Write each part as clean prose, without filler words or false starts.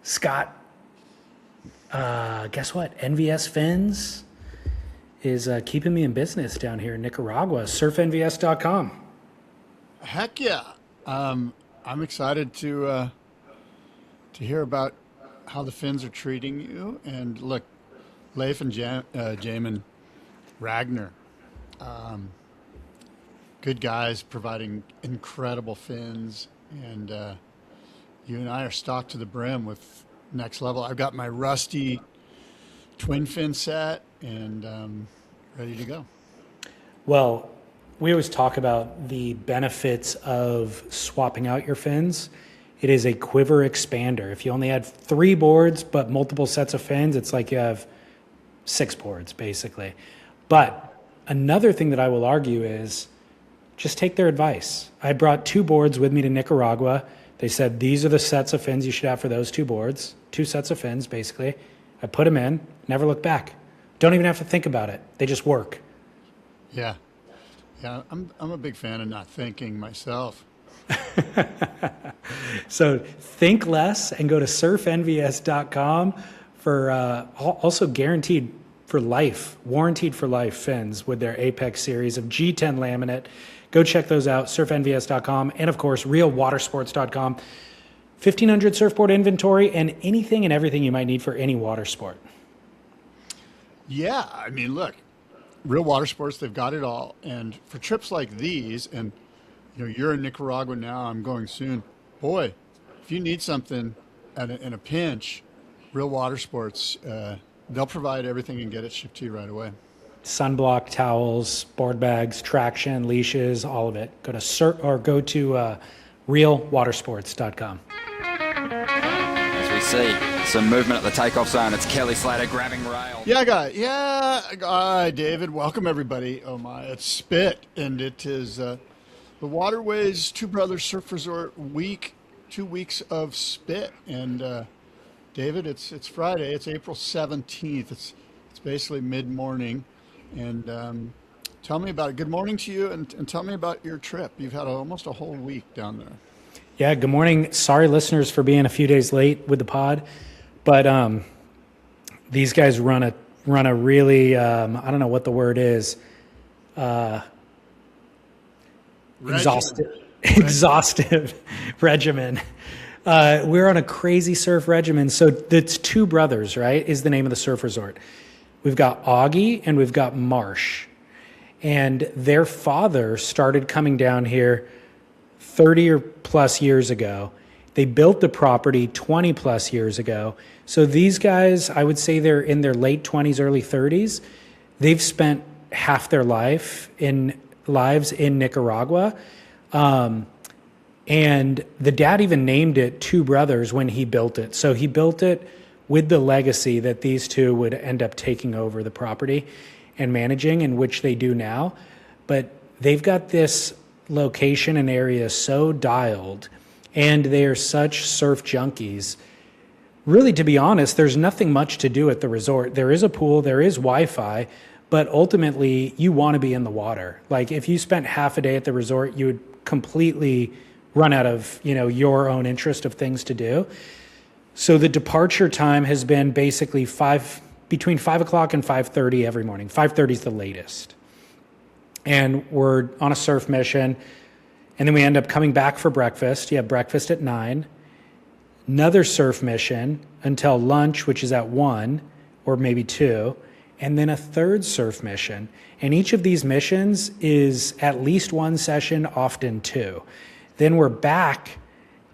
Scott, guess what? NVS Fins is keeping me in business down here in Nicaragua. SurfNVS.com. Heck yeah. I'm excited to hear about how the Finns are treating you. And look, Leif and Jamin Ragnar, good guys providing incredible fins. And you and I are stocked to the brim with next level. I've got my rusty twin fin set and ready to go. Well, we always talk about the benefits of swapping out your fins. It is a Quiver expander. If you only had 3 boards but multiple sets of fins, it's like you have 6 boards basically. But another thing that I will argue is just take their advice. I brought 2 boards with me to Nicaragua. They said these are the sets of fins you should have for those 2 boards. 2 sets of fins basically. I put them in, never look back. Don't even have to think about it. They just work. Yeah. Yeah, I'm a big fan of not thinking myself. So think less and go to surfnvs.com for also guaranteed for life, warranted for life fins with their Apex series of G10 laminate. Go check those out, surfnvs.com, and of course, realwatersports.com. 1,500 surfboard inventory and anything and everything you might need for any water sport. Yeah, I mean, look, Real Water Sports, they've got it all. And for trips like these, and you're in Nicaragua now, I'm going soon. Boy, if you need something in a pinch, Real Water Sports, they'll provide everything and get it shipped to you right away. Sunblock, towels, board bags, traction, leashes, all of it. Go to realwatersports.com. As we see some movement at the takeoff zone, it's Kelly Slater grabbing rail. Yeah, David, welcome everybody. Oh my, it's Spit, and it is the Waterways Two Brothers Surf Resort week, 2 weeks of Spit. And David, it's Friday, it's April 17th. It's basically mid-morning. And tell me about it. Good morning to you, and tell me about your trip. You've had almost a whole week down there. Yeah, good morning. Sorry, listeners, for being a few days late with the pod, but these guys run a really I don't know what the word is, exhaustive regimen. We're on a crazy surf regimen. So it's Two Brothers, right? Is the name of the surf resort. We've got Augie and we've got Marsh, and their father started coming down here 30 or plus years ago. They built the property 20 plus years ago. So these guys, I would say they're in their late 20s, early 30s. They've spent half their lives in Nicaragua. And the dad even named it Two Brothers when he built it. So he built it with the legacy that these two would end up taking over the property and managing, in which they do now. But they've got this location and area so dialed, and they are such surf junkies. Really, to be honest, there's nothing much to do at the resort. There is a pool, there is Wi-Fi, but ultimately you want to be in the water. Like if you spent half a day at the resort, you would completely run out of, your own interest of things to do. So the departure time has been basically between 5 o'clock and 5:30 every morning. 5:30 is the latest. And we're on a surf mission. And then we end up coming back for breakfast. You have breakfast at 9. Another surf mission until lunch, which is at 1 or maybe 2. And then a third surf mission. And each of these missions is at least 1 session, often 2. Then we're back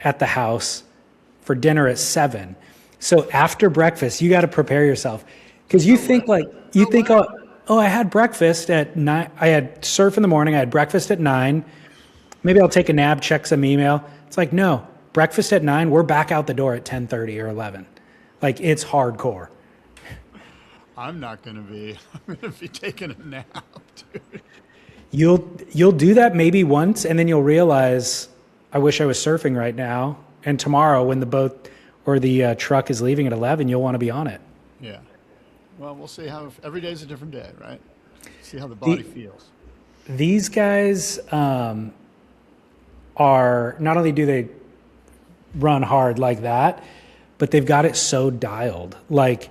at the house for dinner at 7. So after breakfast, you got to prepare yourself. Because you think, I had breakfast at 9. I had surf in the morning. I had breakfast at 9. Maybe I'll take a nap, check some email. It's like, no, breakfast at 9. We're back out the door at 10:30 or 11. Like, it's hardcore. I'm not going to be. I'm going to be taking a nap, dude. You'll do that maybe once, and then you'll realize, I wish I was surfing right now. And tomorrow, when the boat or the truck is leaving at 11, you'll want to be on it. Yeah. Well, we'll see how every day is a different day, right? See how the body feels. These guys are, not only do they run hard like that, but they've got it so dialed. Like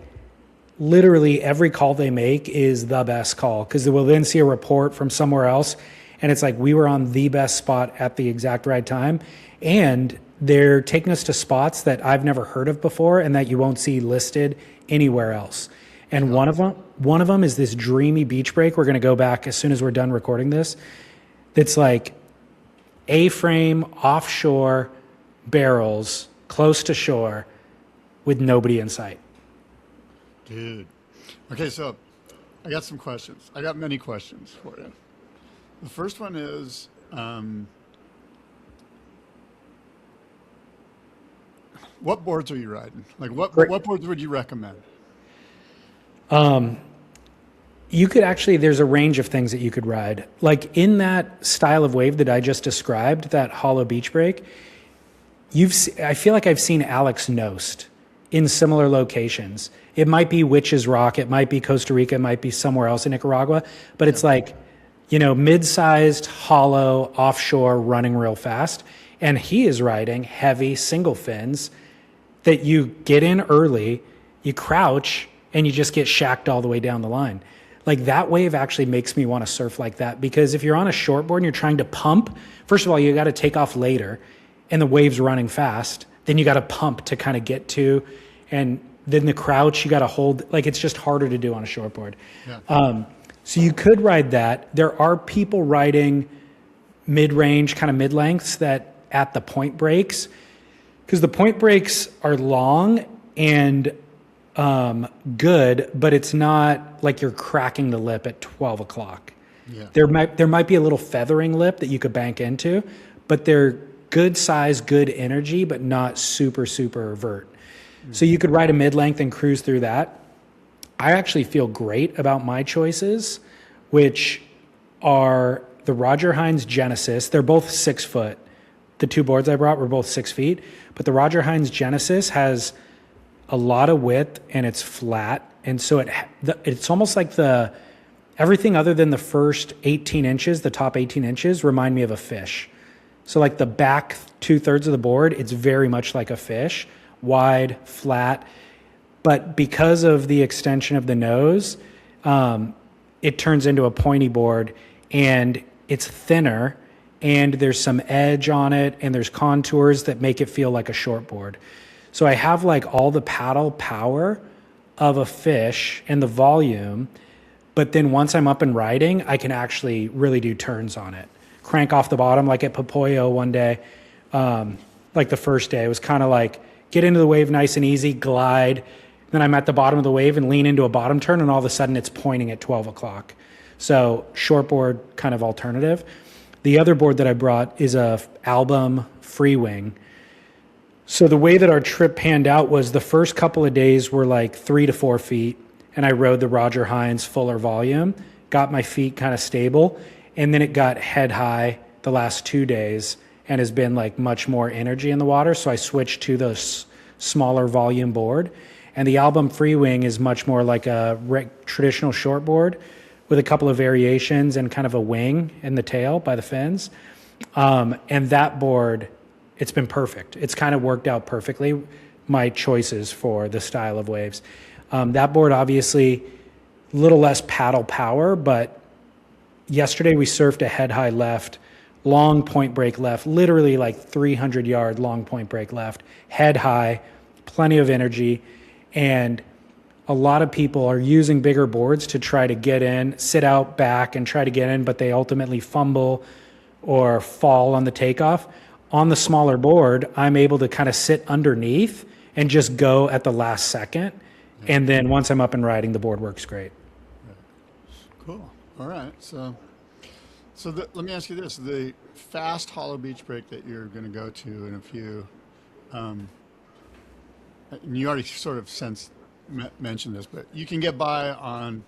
literally every call they make is the best call, because they will then see a report from somewhere else and it's like, we were on the best spot at the exact right time. And they're taking us to spots that I've never heard of before and that you won't see listed anywhere else. And one of them is this dreamy beach break. We're going to go back as soon as we're done recording this. That's like A-frame, offshore, barrels, close to shore, with nobody in sight. Dude. Okay, so I got some questions. I got many questions for you. The first one is, what boards are you riding? Like what boards would you recommend? You could actually, there's a range of things that you could ride. Like in that style of wave that I just described, that hollow beach break, I feel like I've seen Alex Nost in similar locations. It might be Witch's Rock, it might be Costa Rica, it might be somewhere else in Nicaragua, but it's like, you know, mid-sized, hollow, offshore, running real fast. And he is riding heavy single fins that you get in early, you crouch, and you just get shacked all the way down the line. Like that wave actually makes me want to surf like that, because if you're on a shortboard and you're trying to pump, first of all, you got to take off later and the wave's running fast. Then you got to pump to kind of get to, and then the crouch, you got to hold, like it's just harder to do on a shortboard. Yeah. So you could ride that. There are people riding mid-range, kind of mid-lengths that at the point breaks, because the point breaks are long and good, but it's not like you're cracking the lip at 12 o'clock. Yeah. There might be a little feathering lip that you could bank into, but they're good size, good energy, but not super, super vert. Mm-hmm. So you could ride a mid-length and cruise through that. I actually feel great about my choices, which are the Roger Hines Genesis. They're both 6 foot. The two boards I brought were both 6 feet, but the Roger Hines Genesis has a lot of width and it's flat. And so it's almost like everything other than the first 18 inches, the top 18 inches, remind me of a fish. So like the back 2/3 of the board, it's very much like a fish, wide, flat. But because of the extension of the nose, it turns into a pointy board, and it's thinner, and there's some edge on it, and there's contours that make it feel like a shortboard. So I have like all the paddle power of a fish and the volume, but then once I'm up and riding, I can actually really do turns on it. Crank off the bottom, like at Popoyo one day, like the first day. It was kind of like get into the wave nice and easy, glide. Then I'm at the bottom of the wave and lean into a bottom turn, and all of a sudden it's pointing at 12 o'clock. So shortboard kind of alternative. The other board that I brought is a Album Free Wing. So the way that our trip panned out was the first couple of days were like 3 to 4 feet, and I rode the Roger Hines fuller volume, got my feet kind of stable, and then it got head high the last 2 days and has been like much more energy in the water. So I switched to the smaller volume board. And the Album Free Wing is much more like a traditional shortboard with a couple of variations and kind of a wing in the tail by the fins. And that board, it's been perfect. It's kind of worked out perfectly, my choices for the style of waves. That board, obviously, a little less paddle power, but yesterday we surfed a head high left, long point break left, literally like 300-yard long point break left, head high, plenty of energy. And a lot of people are using bigger boards to try to get in, sit out back and try to get in, but they ultimately fumble or fall on the takeoff. On the smaller board, I'm able to kind of sit underneath and just go at the last second. And then once I'm up and riding, the board works great. Cool. All right. So let me ask you this. The fast hollow beach break that you're going to go to in a few, and you already sort of mentioned this, but you can get by on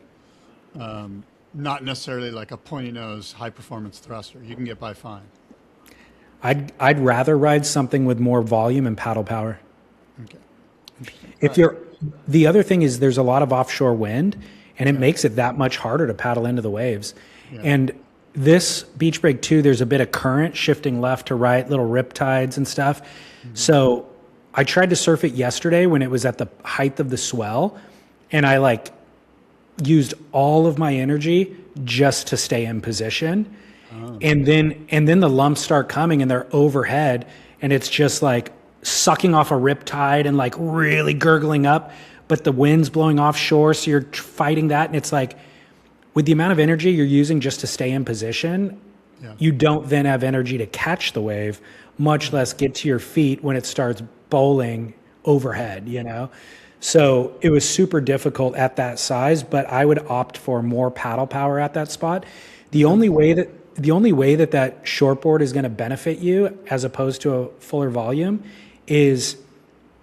not necessarily like a pointy nose, high performance thruster. You can get by fine. I'd rather ride something with more volume and paddle power. Okay. The other thing is there's a lot of offshore wind, and it makes it that much harder to paddle into the waves. Yeah. And this beach break too, there's a bit of current shifting left to right, little rip tides and stuff. Mm-hmm. So I tried to surf it yesterday when it was at the height of the swell, and I like used all of my energy just to stay in position. And then the lumps start coming and they're overhead, and it's just like sucking off a riptide and like really gurgling up, but the wind's blowing offshore, so you're fighting that. And it's like, with the amount of energy you're using just to stay in position, you don't then have energy to catch the wave, much less get to your feet when it starts bowling overhead, you know? So it was super difficult at that size, but I would opt for more paddle power at that spot. The only way that that shortboard is going to benefit you as opposed to a fuller volume is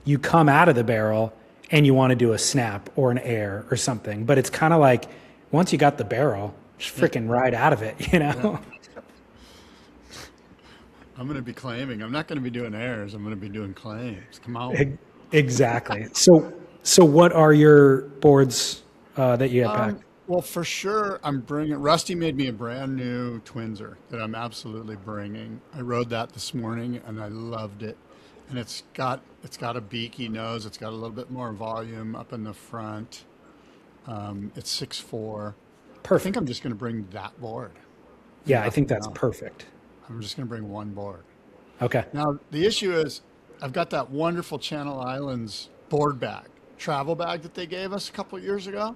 you come out of the barrel and you want to do a snap or an air or something. But it's kind of like, once you got the barrel, just freaking ride out of it, you know? Yeah. I'm going to be claiming. I'm not going to be doing airs. I'm going to be doing claims. Come on. Exactly. So what are your boards that you have packed? Well, for sure, I'm bringing. Rusty made me a brand new Twinser that I'm absolutely bringing. I rode that this morning and I loved it. And it's got a beaky nose. It's got a little bit more volume up in the front. It's 6'4". Perfect. I think I'm just going to bring that board. Yeah, I think that's perfect. I'm just going to bring one board. Okay. Now, the issue is I've got that wonderful Channel Islands board bag, travel bag that they gave us a couple of years ago.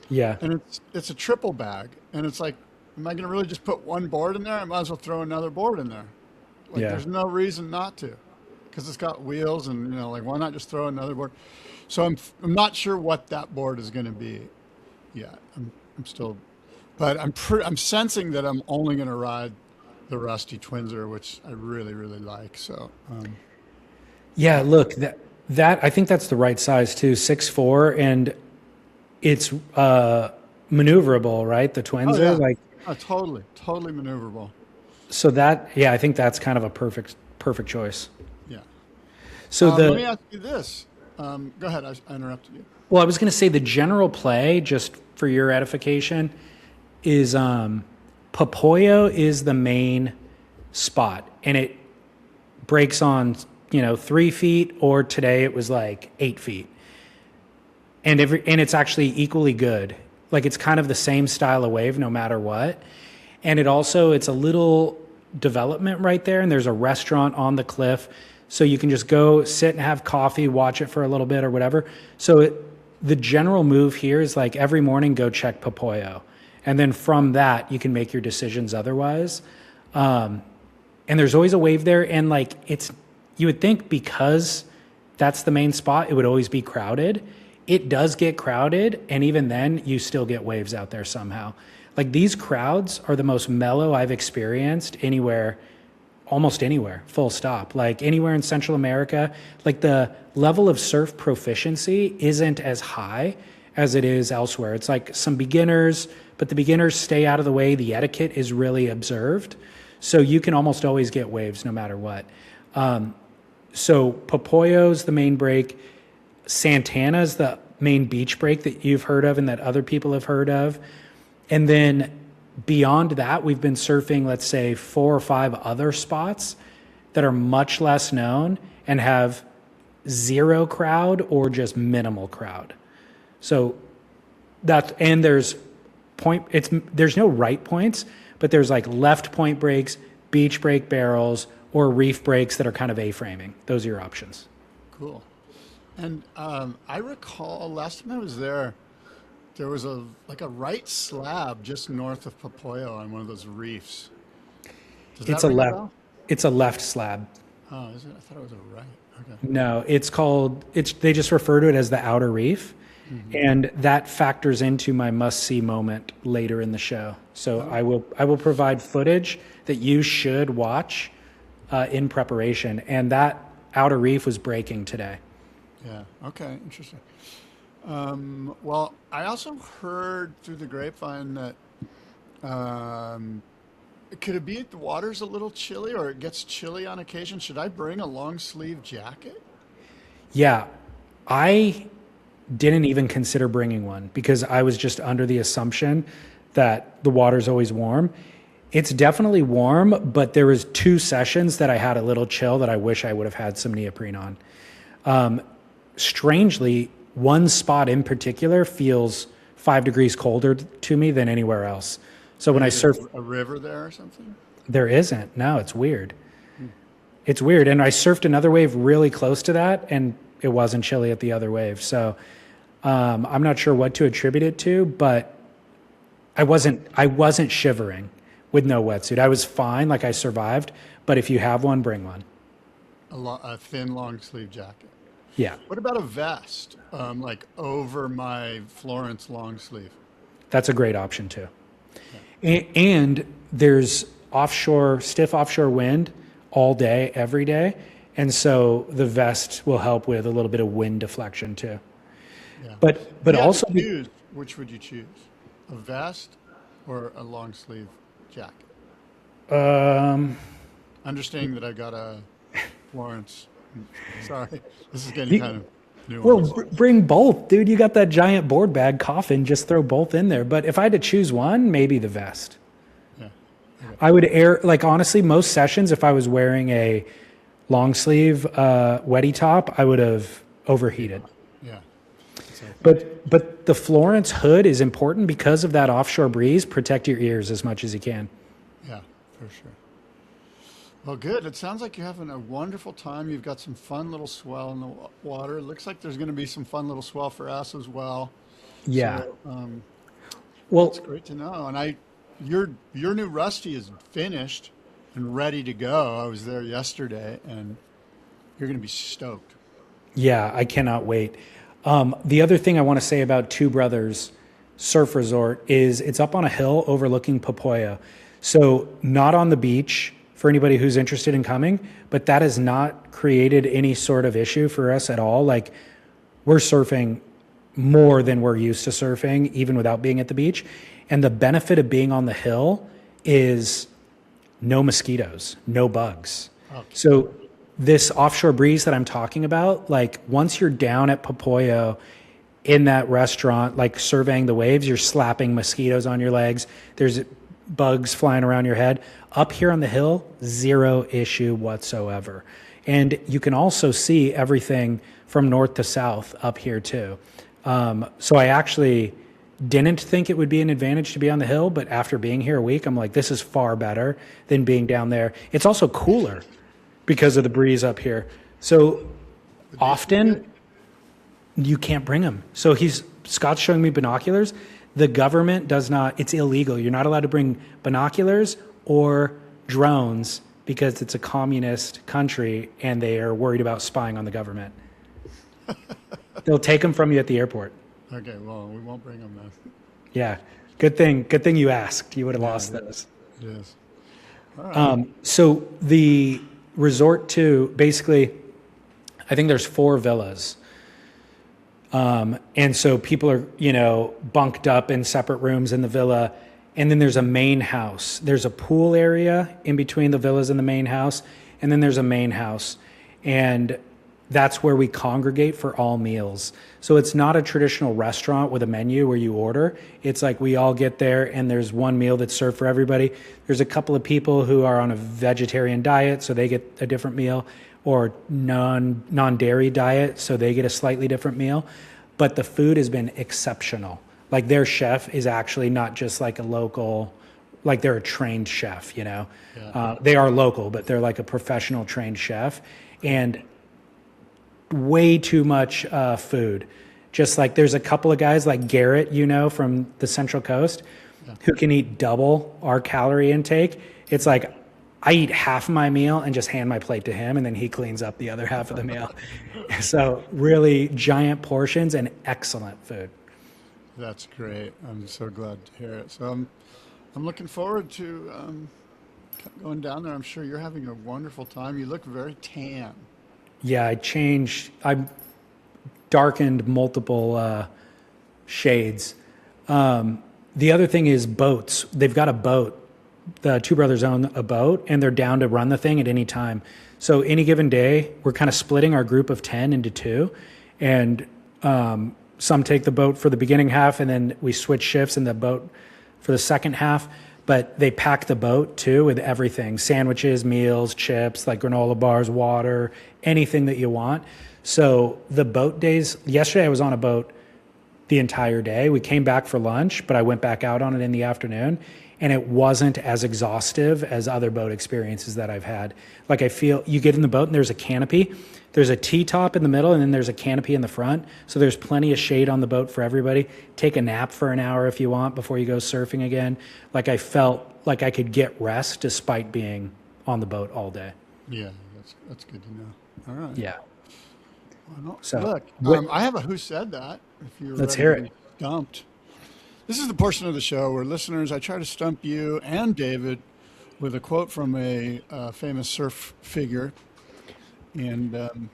Yeah. And it's a triple bag. And it's like, am I going to really just put one board in there? I might as well throw another board in there. Like, there's no reason not to, because it's got wheels and, you know, like, why not just throw another board? So I'm not sure what that board is going to be yet. I'm still, but I'm sensing that I'm only going to ride the Rusty Twinser, which I really, really like. So, yeah, look, that I think that's the right size too, 6'4", and it's maneuverable, right? The Twinser, totally maneuverable. So I think that's kind of a perfect choice. Yeah. So let me ask you this. Go ahead. I interrupted you. Well, I was going to say the general play, just for your edification, is Popoyo is the main spot, and it breaks on 3 feet, or today it was like 8 feet, and it's actually equally good. Like, it's kind of the same style of wave no matter what, and it's a little development right there, and there's a restaurant on the cliff, so you can just go sit and have coffee, watch it for a little bit or whatever. So the general move here is like every morning go check Popoyo, and then from that you can make your decisions otherwise. And there's always a wave there, and like you would think because that's the main spot, it would always be crowded. It does get crowded, and even then you still get waves out there somehow. Like, these crowds are the most mellow I've experienced anywhere, almost anywhere, full stop. Like, anywhere in Central America, like, the level of surf proficiency isn't as high as it is elsewhere. It's like some beginners, but the beginners stay out of the way. The etiquette is really observed. So you can almost always get waves no matter what. So Popoyo's the main break. Santana's the main beach break that you've heard of and that other people have heard of. And then beyond that, we've been surfing, let's say, 4 or 5 other spots that are much less known and have zero crowd or just minimal crowd. So there's no right points, but there's like left point breaks, beach break barrels, or reef breaks that are kind of A-framing. Those are your options. Cool. And I recall last time I was there was a right slab just north of Popoyo on one of those reefs. It's a left slab. Oh, is it? I thought it was a right. Okay. No, they just refer to it as the outer reef. Mm-hmm. And that factors into my must-see moment later in the show. So I will provide footage that you should watch in preparation. And that outer reef was breaking today. Yeah. Okay. Interesting. Well, I also heard through the grapevine that could it be the water's a little chilly, or it gets chilly on occasion? Should I bring a long sleeve jacket? Yeah, I didn't even consider bringing one because I was just under the assumption that the water's always warm. It's definitely warm, but there was 2 sessions that I had a little chill that I wish I would have had some neoprene on. Strangely, one spot in particular feels 5 degrees colder to me than anywhere else. So when I surf, a river there or something? there isn't. No, it's weird. It's weird. And I surfed another wave really close to that, and it wasn't chilly at the other wave. So I'm not sure what to attribute it to, but I wasn't shivering with no wetsuit. I was fine, like I survived. But if you have one, bring one. A thin long sleeve jacket. Yeah, What about a vest, like over my Florence long sleeve? that's a great option too. And there's stiff offshore wind all day, every day. And so the vest will help with a little bit of wind deflection too. Yeah. But If you had to also, choose, which would you choose? A vest or a long sleeve jacket? Understanding that I got a Florence. Sorry, this is getting kind of nuanced. well, bring both, dude. You got that giant board bag coffin, just throw both in there. But if I had to choose one, maybe the vest. Yeah. I would like honestly, most sessions, if I was wearing a long sleeve wetty top, I would have overheated. Yeah. So, But the Florence hood is important because of that offshore breeze. Protect your ears as much as you can. yeah, for sure. Well, good. It sounds like you're having a wonderful time. You've got some fun little swell in the water. It looks like there's going to be some fun little swell for us as well. Yeah. So, Well, it's great to know. And your new Rusty is finished and ready to go. I was there yesterday, and you're going to be stoked. yeah, I cannot wait. The other thing I want to say about Two Brothers Surf Resort is it's up on a hill overlooking Papoya. So not on the beach for anybody who's interested in coming, but that has not created any sort of issue for us at all. Like, we're surfing more than we're used to surfing, even without being at the beach. And the benefit of being on the hill is no mosquitoes, no bugs. Okay. So this offshore breeze that I'm talking about, like once you're down at Papoyo in that restaurant, like surveying the waves, you're slapping mosquitoes on your legs. There's bugs flying around your head. Up here on the hill, zero issue whatsoever. And you can also see everything from north to south up here too. So I actually didn't think it would be an advantage to be on the hill, but after being here a week, I'm like, this is far better than being down there. It's also cooler because of the breeze up here. So often you can't bring them. So Scott's showing me binoculars. The government does not, it's illegal. You're not allowed to bring binoculars or drones because it's a communist country and they are worried about spying on the government. They'll take them from you at the airport. Okay, well, we won't bring them then. Yeah. Good thing you asked. You would have lost those. Yes. All right. So the resort too, basically, I think there's 4 villas. And so people are, bunked up in separate rooms in the villa. And then there's a main house. There's a pool area in between the villas and the main house. And then there's a main house. And that's where we congregate for all meals. So it's not a traditional restaurant with a menu where you order. It's like we all get there and there's one meal that's served for everybody. There's a couple of people who are on a vegetarian diet, so they get a different meal, or non-dairy diet, so they get a slightly different meal. But the food has been exceptional. Like, their chef is actually not just like a local, like they're a trained chef, Yeah. They are local, but they're like a professional trained chef. And way too much food. Just like there's a couple of guys like Garrett, from the Central Coast, who can eat double our calorie intake. It's like I eat half my meal and just hand my plate to him, and then he cleans up the other half of the meal. So really giant portions and excellent food. That's great. I'm so glad to hear it. So I'm looking forward to going down there. I'm sure you're having a wonderful time. You look very tan. Yeah, I darkened multiple shades. The other thing is boats. They've got a boat. The Two Brothers own a boat, and they're down to run the thing at any time. So any given day, we're kind of splitting our group of 10 into 2, and some take the boat for the beginning half, and then we switch shifts in the boat for the second half. But they pack the boat too with everything: sandwiches, meals, chips, like granola bars, water, anything that you want. So the boat days, yesterday I was on a boat the entire day. We came back for lunch, but I went back out on it in the afternoon, and it wasn't as exhaustive as other boat experiences that I've had. Like, I feel you get in the boat and there's a canopy, there's a T-top in the middle, and then there's a canopy in the front. So there's plenty of shade on the boat for everybody. Take a nap for an hour if you want before you go surfing again. Like, I felt like I could get rest despite being on the boat all day. Yeah, that's good to know. All right. Yeah. Well, So, look, I have a Who Said That. If you're let's ready hear to it. be stumped. This is the portion of the show where listeners, I try to stump you and David with a quote from a famous surf figure. And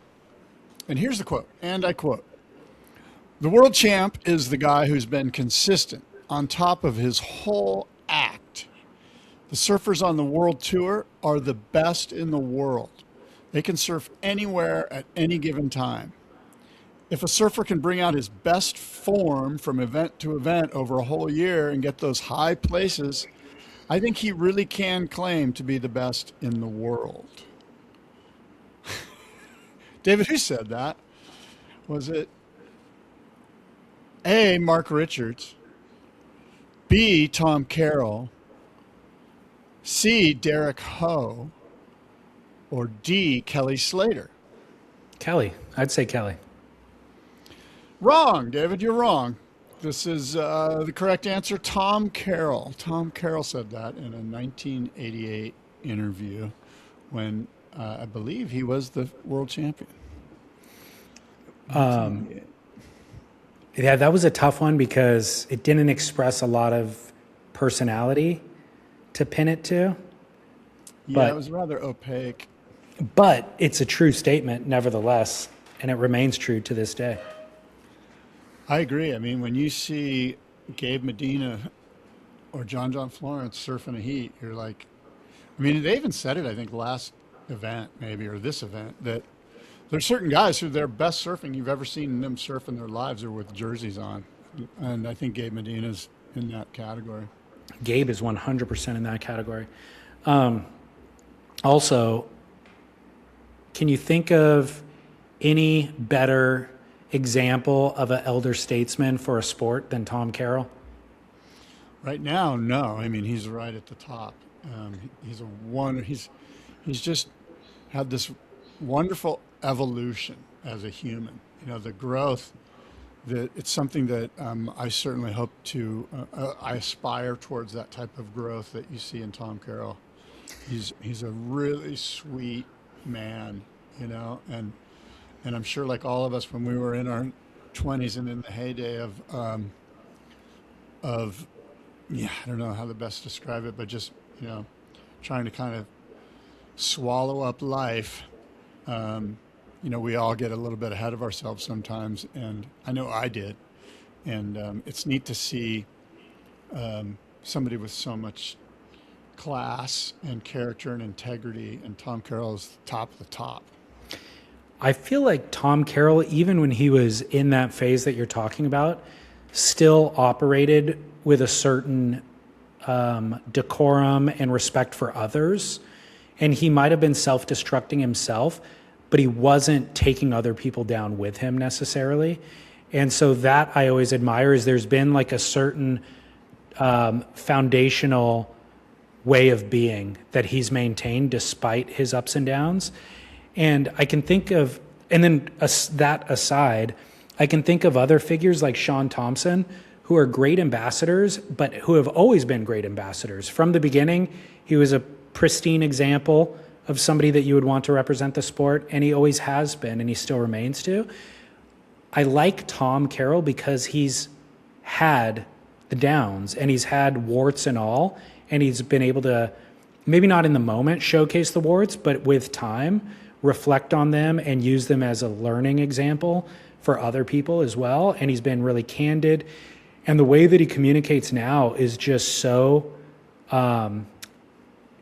here's the quote, and I quote, "The world champ is the guy who's been consistent on top of his whole act. The surfers on the world tour are the best in the world. They can surf anywhere at any given time. If a surfer can bring out his best form from event to event over a whole year and get those high places, I think he really can claim to be the best in the world." David, who said that? Was it A, Mark Richards, B, Tom Carroll, C, Derek Ho, or D, Kelly Slater? Kelly. I'd say Kelly. Wrong, David, you're wrong. This is the correct answer, Tom Carroll. Tom Carroll said that in a 1988 interview when I believe he was the world champion. Yeah, that was a tough one because it didn't express a lot of personality to pin it to. Yeah, But- it was rather opaque. But it's a true statement, nevertheless, and it remains true to this day. I agree. I mean, when you see Gabe Medina or John Florence surfing a heat, you're like, I mean, they even said it, I think, last event maybe, or this event, that there's certain guys who their best surfing you've ever seen them surf in their lives are with jerseys on. And I think Gabe Medina's in that category. Gabe is 100% in that category. Also, can you think of any better example of an elder statesman for a sport than Tom Carroll? Right now, no. I mean, he's right at the top. He's a wonder. He's just had this wonderful evolution as a human. You know, the growth. That it's something that I certainly hope to. I aspire towards that type of growth that you see in Tom Carroll. He's a really sweet man, you know, and I'm sure, like all of us, when we were in our 20s and in the heyday of yeah, I don't know how to best describe it, but just, you know, trying to kind of swallow up life. You know, we all get a little bit ahead of ourselves sometimes, and I know I did. And it's neat to see somebody with so much class and character and integrity, and Tom Carroll's top of the top. I feel like Tom Carroll, even when he was in that phase that you're talking about, still operated with a certain decorum and respect for others. And he might have been self-destructing himself, but he wasn't taking other people down with him necessarily. And so that I always admire is there's been like a certain foundational way of being that he's maintained despite his ups and downs. And I can think of, and then that aside, I can think of other figures like Sean Thompson who are great ambassadors, but who have always been great ambassadors. From the beginning, he was a pristine example of somebody that you would want to represent the sport, and he always has been, and he still remains to. I like Tom Carroll because he's had the downs, and he's had warts and all, and he's been able to, maybe not in the moment showcase the warts, but with time, reflect on them and use them as a learning example for other people as well. And he's been really candid. And the way that he communicates now is just so,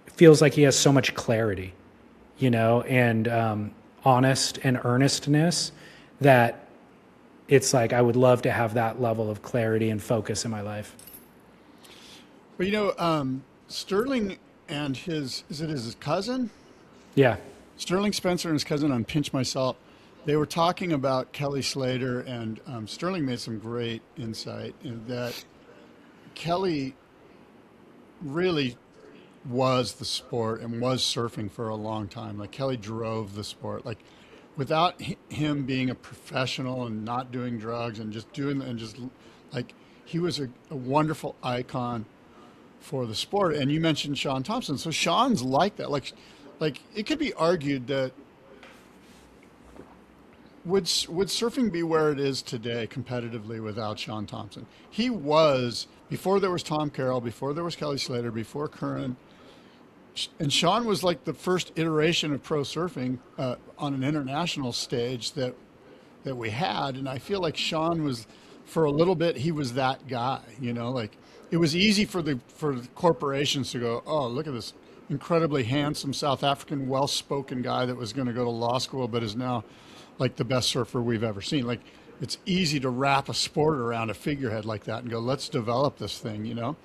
feels like he has so much clarity, you know, and honest and earnestness that it's like I would love to have that level of clarity and focus in my life. Well, you know, Sterling and his cousin? Yeah. Sterling Spencer and his cousin on Pinch Myself, they were talking about Kelly Slater, and Sterling made some great insight in that Kelly really was the sport and was surfing for a long time. Like Kelly drove the sport. Like without him being a professional and not doing drugs and just doing and just like he was a wonderful icon for the sport. And you mentioned Sean Thompson, so Sean's like that. Like it could be argued that would surfing be where it is today competitively without Sean Thompson? He was, before there was Tom Carroll, before there was Kelly Slater, before Curran, and Sean was like the first iteration of pro surfing on an international stage that we had. And I feel like Sean was, for a little bit, he was that guy, you know, like it was easy for the corporations to go, oh, look at this incredibly handsome South African, well-spoken guy that was going to go to law school, but is now like the best surfer we've ever seen. Like it's easy to wrap a sport around a figurehead like that and go, let's develop this thing, you know?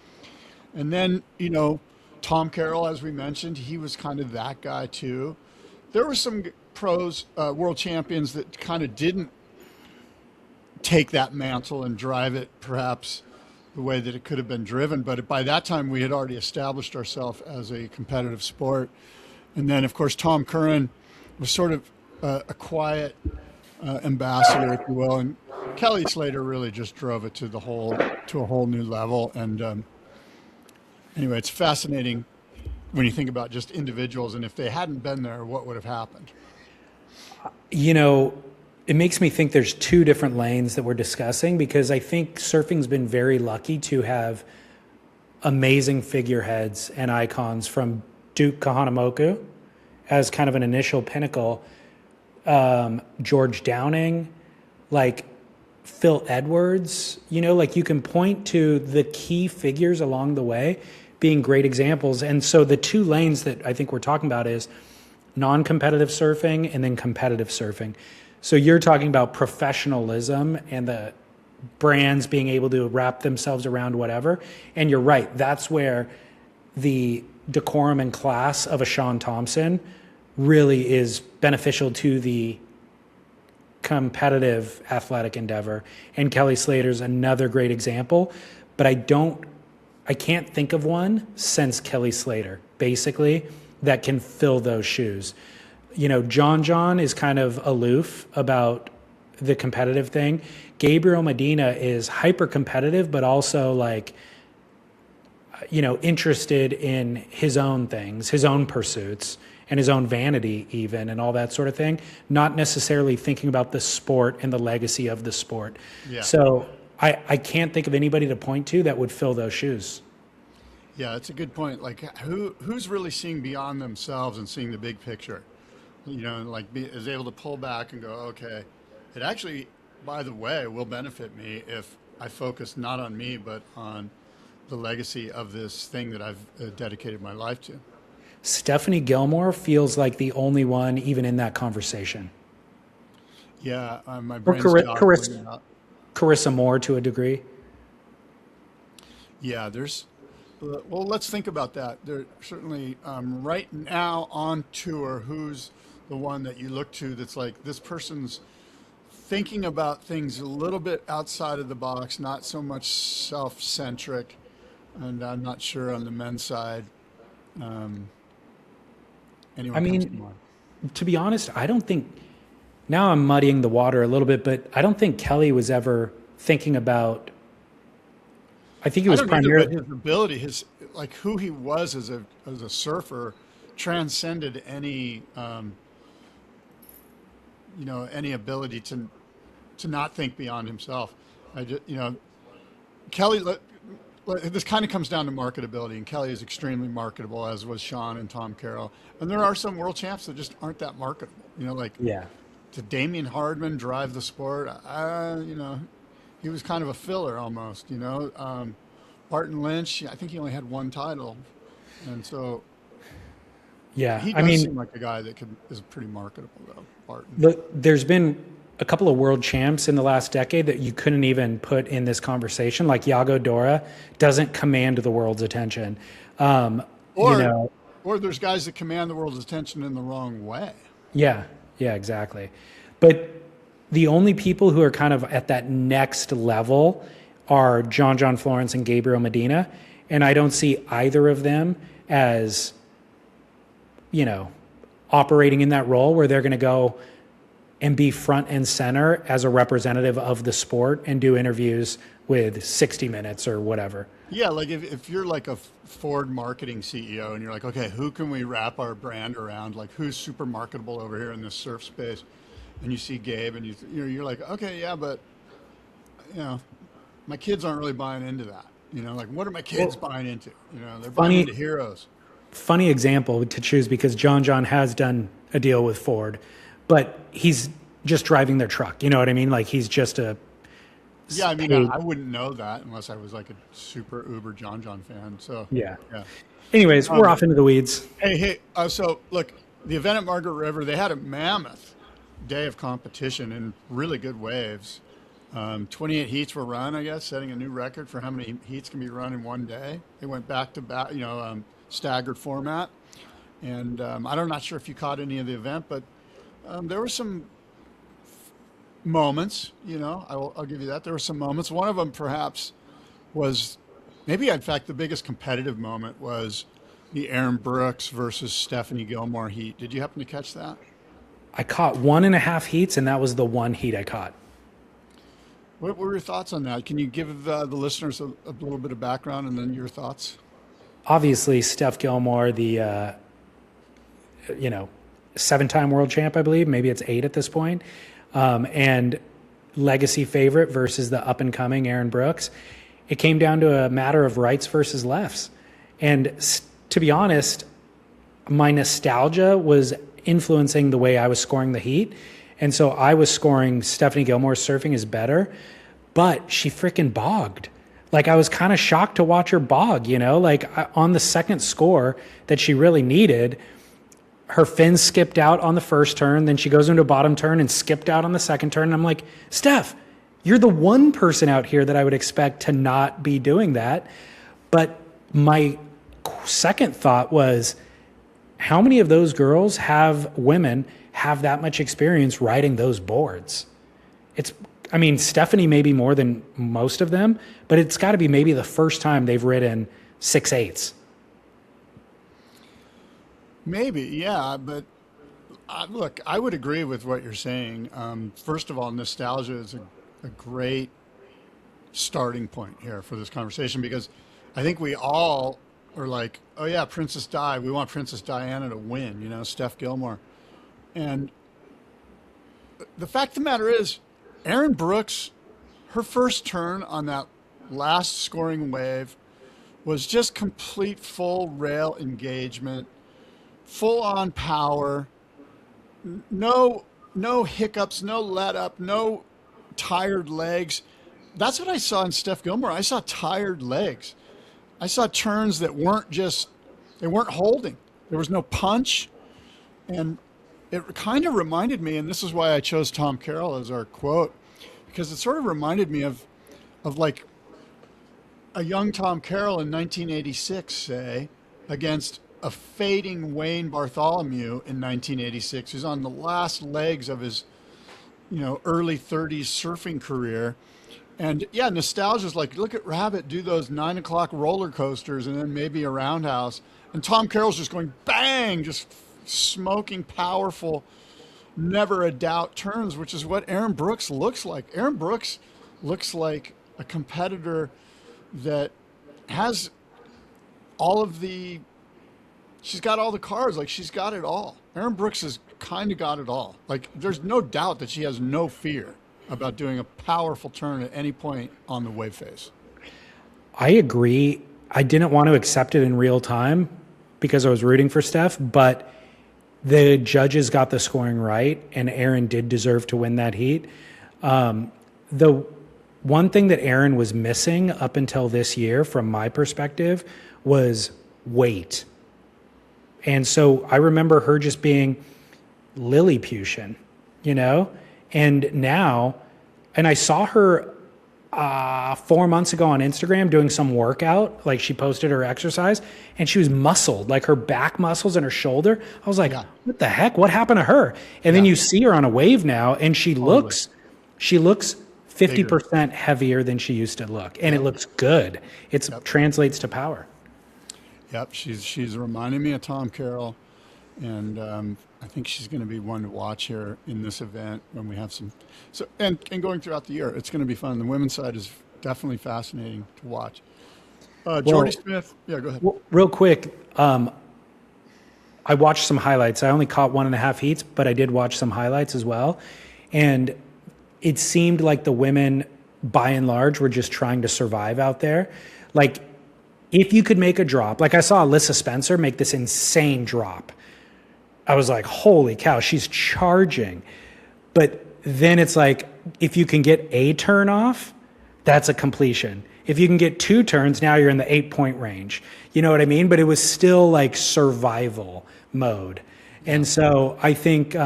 And then, you know, Tom Carroll, as we mentioned, he was kind of that guy too. There were some pros, world champions that kind of didn't take that mantle and drive it perhaps the way that it could have been driven. But by that time we had already established ourselves as a competitive sport. And then of course, Tom Curran was sort of a quiet ambassador, if you will, and Kelly Slater really just drove it to a whole new level. And anyway, it's fascinating when you think about just individuals, and if they hadn't been there, what would have happened? You know, it makes me think there's two different lanes that we're discussing, because I think surfing's been very lucky to have amazing figureheads and icons, from Duke Kahanamoku as kind of an initial pinnacle, George Downing, like Phil Edwards, you know, like you can point to the key figures along the way being great examples. And so the two lanes that I think we're talking about is non-competitive surfing and then competitive surfing. So you're talking about professionalism and the brands being able to wrap themselves around whatever. And you're right, that's where the decorum and class of a Sean Thompson really is beneficial to the competitive athletic endeavor. And Kelly Slater's another great example, but I can't think of one since Kelly Slater, basically, that can fill those shoes. You know, John is kind of aloof about the competitive thing. Gabriel Medina is hyper competitive, but also like, you know, interested in his own things, his own pursuits, and his own vanity even, and all that sort of thing, not necessarily thinking about the sport and the legacy of the sport. Yeah. So I can't think of anybody to point to that would fill those shoes. Yeah, it's a good point. Like who's really seeing beyond themselves and seeing the big picture? You know, like is able to pull back and go, okay, it actually, by the way, will benefit me if I focus not on me, but on the legacy of this thing that I've dedicated my life to. Stephanie Gilmore feels like the only one even in that conversation. Yeah, my brain's Carissa Moore to a degree. Yeah, well, let's think about that. There certainly right now on tour, who's the one that you look to that's like, this person's thinking about things a little bit outside of the box, not so much self-centric, and I'm not sure on the men's side. To be honest, I don't think, now I'm muddying the water a little bit, but I don't think Kelly was ever thinking about, I think it was primarily his ability, his like who he was as a surfer transcended any any ability to not think beyond himself. Kelly, this kind of comes down to marketability, and Kelly is extremely marketable, as was Sean and Tom Carroll. And there are some world champs that just aren't that marketable. You know, like to Damian Hardman drive the sport. He was kind of a filler almost. You know, Barton Lynch, I think he only had one title, and so he does seem like a guy that is pretty marketable though. Barton. There's been a couple of world champs in the last decade that you couldn't even put in this conversation, like Yago Dora doesn't command the world's attention. Or there's guys that command the world's attention in the wrong way. Yeah, exactly. But the only people who are kind of at that next level are John Florence and Gabriel Medina. And I don't see either of them as, you know, operating in that role where they're going to go and be front and center as a representative of the sport and do interviews with 60 Minutes or whatever. Yeah, like if you're like a Ford marketing CEO and you're like, okay, who can we wrap our brand around? Like, who's super marketable over here in this surf space? And you see Gabe, and you're like, okay, yeah, but my kids aren't really buying into that. Like, what are my kids buying into? They're buying into heroes. Funny example to choose, because John has done a deal with Ford, but he's just driving their truck. You know what I mean? Like, he's just a Yeah, I mean, I wouldn't know that unless I was like a super uber John fan. So yeah. Anyways, we're off into the weeds. Hey. So look, the event at Margaret River, they had a mammoth day of competition in really good waves. 28 heats were run, I guess, setting a new record for how many heats can be run in one day. They went back to back, staggered format. And I'm not sure if you caught any of the event, but there were some moments, I'll give you that. There were some moments. One of them perhaps was maybe, in fact, the biggest competitive moment was the Aaron Brooks versus Stephanie Gilmore heat. Did you happen to catch that? I caught 1.5 heats, and that was the one heat I caught. What were your thoughts on that? Can you give the listeners a little bit of background and then your thoughts? Obviously, Steph Gilmore, the 7-time world champ, I believe. Maybe it's 8 at this point. And legacy favorite versus the up-and-coming Aaron Brooks. It came down to a matter of rights versus lefts. And to be honest, my nostalgia was influencing the way I was scoring the heat. And so I was scoring Stephanie Gilmore's surfing is better, but she freaking bogged. Like, I was kind of shocked to watch her bog, like on the second score that she really needed. Her fins skipped out on the first turn, then she goes into a bottom turn and skipped out on the second turn. And I'm like, Steph, you're the one person out here that I would expect to not be doing that. But my second thought was, how many of those girls women have that much experience riding those boards? Stephanie maybe more than most of them, but it's got to be maybe the first time they've ridden 6/8. Maybe, yeah, but look, I would agree with what you're saying. First of all, nostalgia is a great starting point here for this conversation, because I think we all are like, oh yeah, Princess Di, we want Princess Diana to win, Steph Gilmore. And the fact of the matter is, Aaron Brooks, her first turn on that last scoring wave was just complete full rail engagement, full on power, no hiccups, no let up, no tired legs. That's what I saw in Steph Gilmore. I saw tired legs. I saw turns that they weren't holding. There was no punch. And it kind of reminded me, and this is why I chose Tom Carroll as our quote, because it sort of reminded me of like a young Tom Carroll in 1986, say, against a fading Wayne Bartholomew in 1986, who's on the last legs of his, early 30s surfing career. And yeah, nostalgia is like, look at Rabbit do those 9 o'clock roller coasters and then maybe a roundhouse. And Tom Carroll's just going bang, just smoking, powerful, never a doubt turns, which is what Aaron Brooks looks like. Aaron Brooks looks like a competitor that has she's got all the cards, like she's got it all. Aaron Brooks has kind of got it all. Like, there's no doubt that she has no fear about doing a powerful turn at any point on the wave face. I agree. I didn't want to accept it in real time because I was rooting for Steph, but the judges got the scoring right, and Aaron did deserve to win that heat. The one thing that Aaron was missing up until this year, from my perspective, was weight. And so I remember her just being Lilliputian, and now, and I saw her 4 months ago on Instagram doing some workout. Like she posted her exercise and she was muscled, like her back muscles and her shoulder. I was like, what the heck? What happened to her? And then you see her on a wave now and she looks 50% heavier than she used to look. And it looks good. It translates to power. Yep. She's reminding me of Tom Carroll. And I think she's going to be one to watch here in this event when we have some. So and going throughout the year, it's going to be fun. The women's side is definitely fascinating to watch. Jordy Smith, go ahead. Well, real quick, I watched some highlights. I only caught 1.5 heats, but I did watch some highlights as well. And it seemed like the women, by and large, were just trying to survive out there. Like, if you could make a drop, like I saw Alyssa Spencer make this insane drop. I was like, holy cow, she's charging. But then it's like, if you can get a turn off, that's a completion. If you can get 2 turns, now you're in the 8-point range. You know what I mean? But it was still like survival mode. And so I think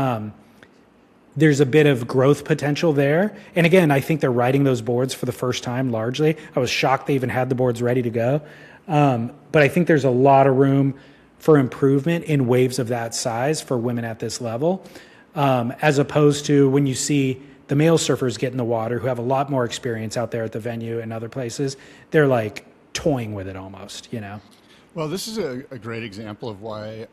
there's a bit of growth potential there. And again, I think they're riding those boards for the first time largely. I was shocked they even had the boards ready to go. But I think there's a lot of room for improvement in waves of that size for women at this level, as opposed to when you see the male surfers get in the water who have a lot more experience out there at the venue and other places. They're like toying with it almost, you know? Well, this is a great example of why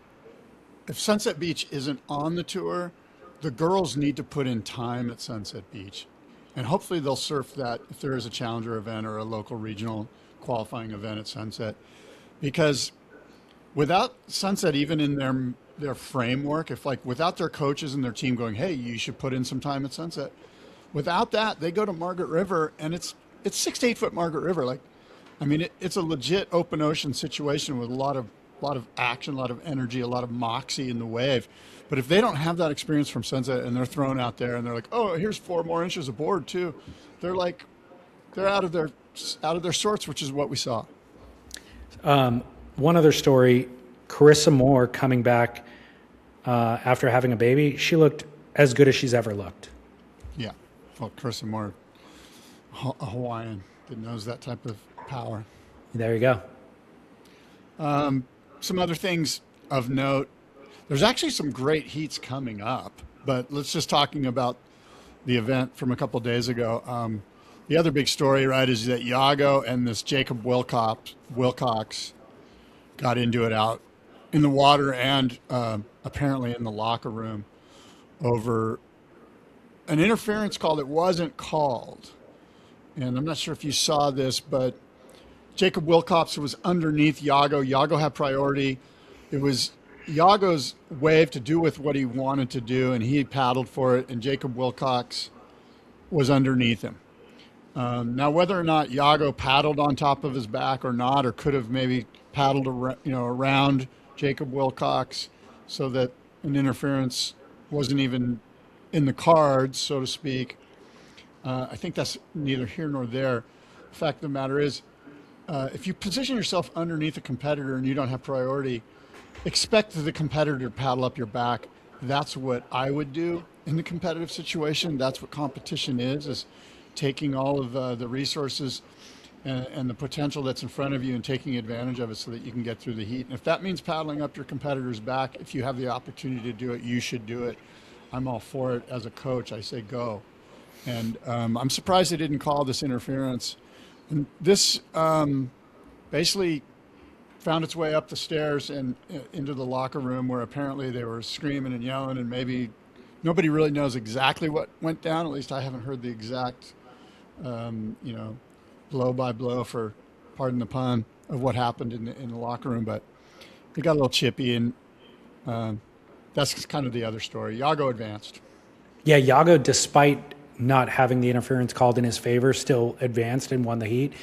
if Sunset Beach isn't on the tour, the girls need to put in time at Sunset Beach. And hopefully they'll surf that if there is a challenger event or a local regional qualifying event at Sunset. Because without Sunset even in their framework, if like without their coaches and their team going, hey, you should put in some time at Sunset. Without that, they go to Margaret River and it's 6 to 8 foot Margaret River. Like, I mean, it's a legit open ocean situation with a lot of action, a lot of energy, a lot of moxie in the wave. But if they don't have that experience from Sunset and they're thrown out there and they're like, oh, here's 4 more inches of board too, they're out of their sorts, which is what we saw. One other story, Carissa Moore coming back after having a baby, she looked as good as she's ever looked. Yeah. Well, Carissa Moore, a Hawaiian that knows that type of power. There you go. Some other things of note. There's actually some great heats coming up, but let's just talking about the event from a couple of days ago. The other big story, right, is that Yago and this Jacob Wilcox got into it out in the water and apparently in the locker room over an interference call that wasn't called. And I'm not sure if you saw this, but Jacob Wilcox was underneath Yago. Yago had priority. It was Yago's wave to do with what he wanted to do, and he paddled for it, and Jacob Wilcox was underneath him. Now, whether or not Yago paddled on top of his back or not, or could have maybe paddled around Jacob Wilcox so that an interference wasn't even in the cards, so to speak. I think that's neither here nor there. The fact of the matter is, if you position yourself underneath a competitor and you don't have priority, expect the competitor to paddle up your back. That's what I would do in the competitive situation. That's what competition is taking all of the resources and the potential that's in front of you and taking advantage of it so that you can get through the heat. And if that means paddling up your competitor's back, if you have the opportunity to do it, you should do it. I'm all for it. As a coach, I say go. And I'm surprised they didn't call this interference. And this basically found its way up the stairs and into the locker room where apparently they were screaming and yelling, and maybe nobody really knows exactly what went down. At least I haven't heard the exact, blow by blow, for pardon the pun, of what happened in the locker room. But it got a little chippy, and that's kind of the other story. Yago advanced. Yeah, Yago, despite not having the interference called in his favor, still advanced and won the heat.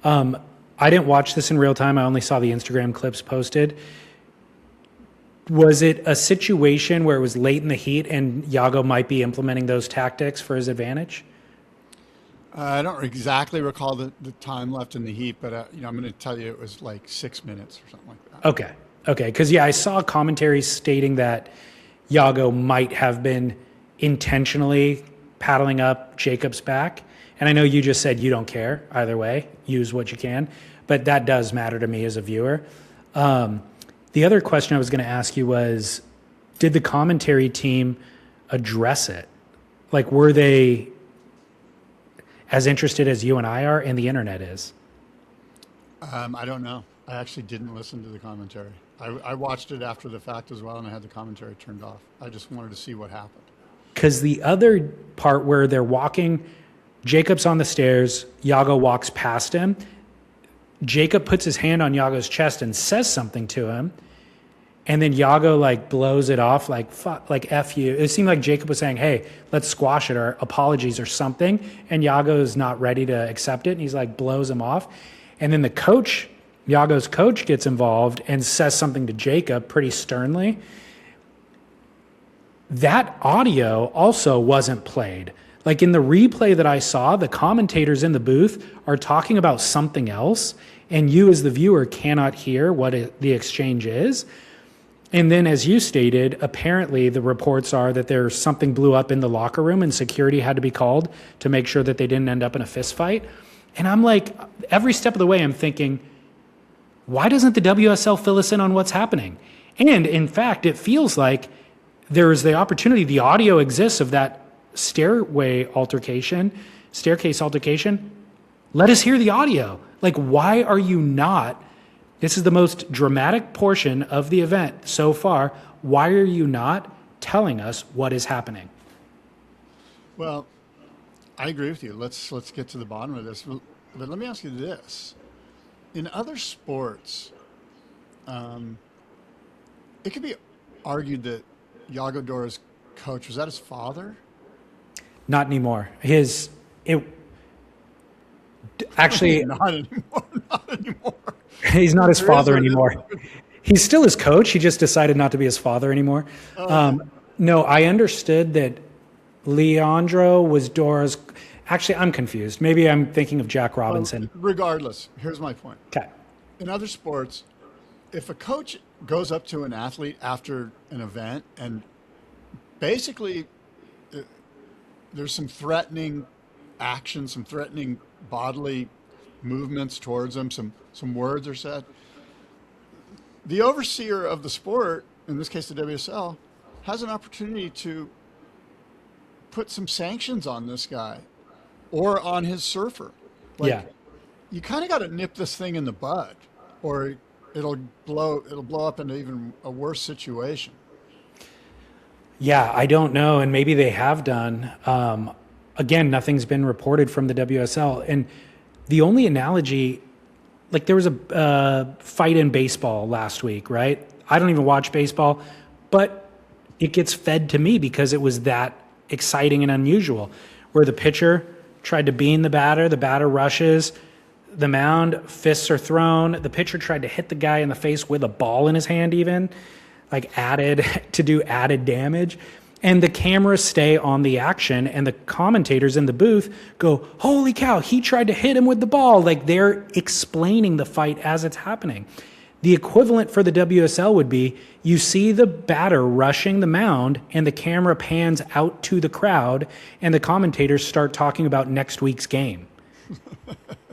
I didn't watch this in real time. I only saw the Instagram clips posted. Was it a situation where it was late in the heat and Yago might be implementing those tactics for his advantage? I don't exactly recall the time left in the heat, but I'm going to tell you it was like 6 minutes or something like that. Okay. Because, I saw commentaries stating that Yago might have been intentionally paddling up Jacob's back. And I know you just said you don't care either way, use what you can, but that does matter to me as a viewer. The other question I was going to ask you was, did the commentary team address it? Like, were they as interested as you and I are and the internet is? I don't know. I actually didn't listen to the commentary. I watched it after the fact as well, and I had the commentary turned off. I just wanted to see what happened. Because the other part where they're walking, Jacob's on the stairs, Yago walks past him. Jacob puts his hand on Yago's chest and says something to him. And then Yago like blows it off like, fuck, like F you. It seemed like Jacob was saying, hey, let's squash it or apologies or something. And Yago's not ready to accept it. And he's like blows him off. And then the coach, Yago's coach, gets involved and says something to Jacob pretty sternly. That audio also wasn't played. Like in the replay that I saw, the commentators in the booth are talking about something else, and you as the viewer cannot hear what the exchange is. And then, as you stated, apparently the reports are that there's something blew up in the locker room and security had to be called to make sure that they didn't end up in a fist fight. And I'm like, every step of the way, I'm thinking, why doesn't the WSL fill us in on what's happening? And in fact, it feels like there is the opportunity, the audio exists of that staircase altercation. Let us hear the audio. Like, why are you not? This is the most dramatic portion of the event so far. Why are you not telling us what is happening? Well, I agree with you. Let's get to the bottom of this. But let me ask you this. In other sports, it could be argued that Yago Dora's coach, was that his father? Not anymore. Actually, not anymore. Not anymore. He's not his father anymore. He's still his coach. He just decided not to be his father anymore. No, I understood that Leandro was Dora's. Actually, I'm confused. Maybe I'm thinking of Jack Robinson. Well, regardless, here's my point. Okay. In other sports, if a coach goes up to an athlete after an event and basically there's some threatening action, some threatening bodily movements towards them, some words are said, the overseer of the sport, in this case the WSL, has an opportunity to put some sanctions on this guy or on his surfer. You kind of got to nip this thing in the bud, or it'll blow up into even a worse situation. Yeah, I don't know, and maybe they have done. Again, nothing's been reported from the WSL, and the only analogy, like there was a fight in baseball last week, right? I don't even watch baseball, but it gets fed to me because it was that exciting and unusual, where the pitcher tried to bean the batter rushes the mound, fists are thrown. The pitcher tried to hit the guy in the face with a ball in his hand even, like to do added damage. And the cameras stay on the action, and the commentators in the booth go, holy cow, he tried to hit him with the ball. Like they're explaining the fight as it's happening. The equivalent for the WSL would be you see the batter rushing the mound and the camera pans out to the crowd and the commentators start talking about next week's game.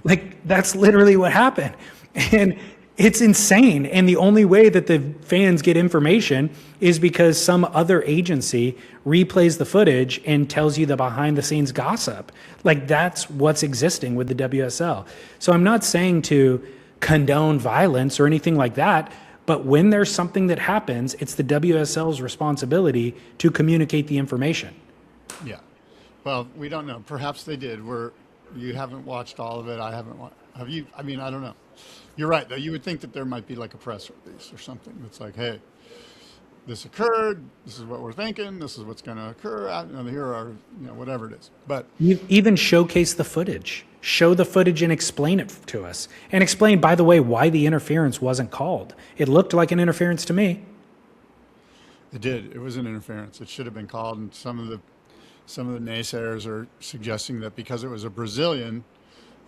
Like that's literally what happened. And it's insane. And the only way that the fans get information is because some other agency replays the footage and tells you the behind the scenes gossip. Like that's what's existing with the WSL. So I'm not saying to condone violence or anything like that, but when there's something that happens, it's the WSL's responsibility to communicate the information. Yeah. Well, we don't know. Perhaps they did. You haven't watched all of it. I haven't. Have you? I mean, I don't know. You're right, though. You would think that there might be like a press release or something that's like, hey, this occurred. This is what we're thinking. This is what's going to occur. Here are, whatever it is. But you even showcase the footage. Show the footage and explain it to us. And explain, by the way, why the interference wasn't called. It looked like an interference to me. It did. It was an interference. It should have been called. And some of the naysayers are suggesting that because it was a Brazilian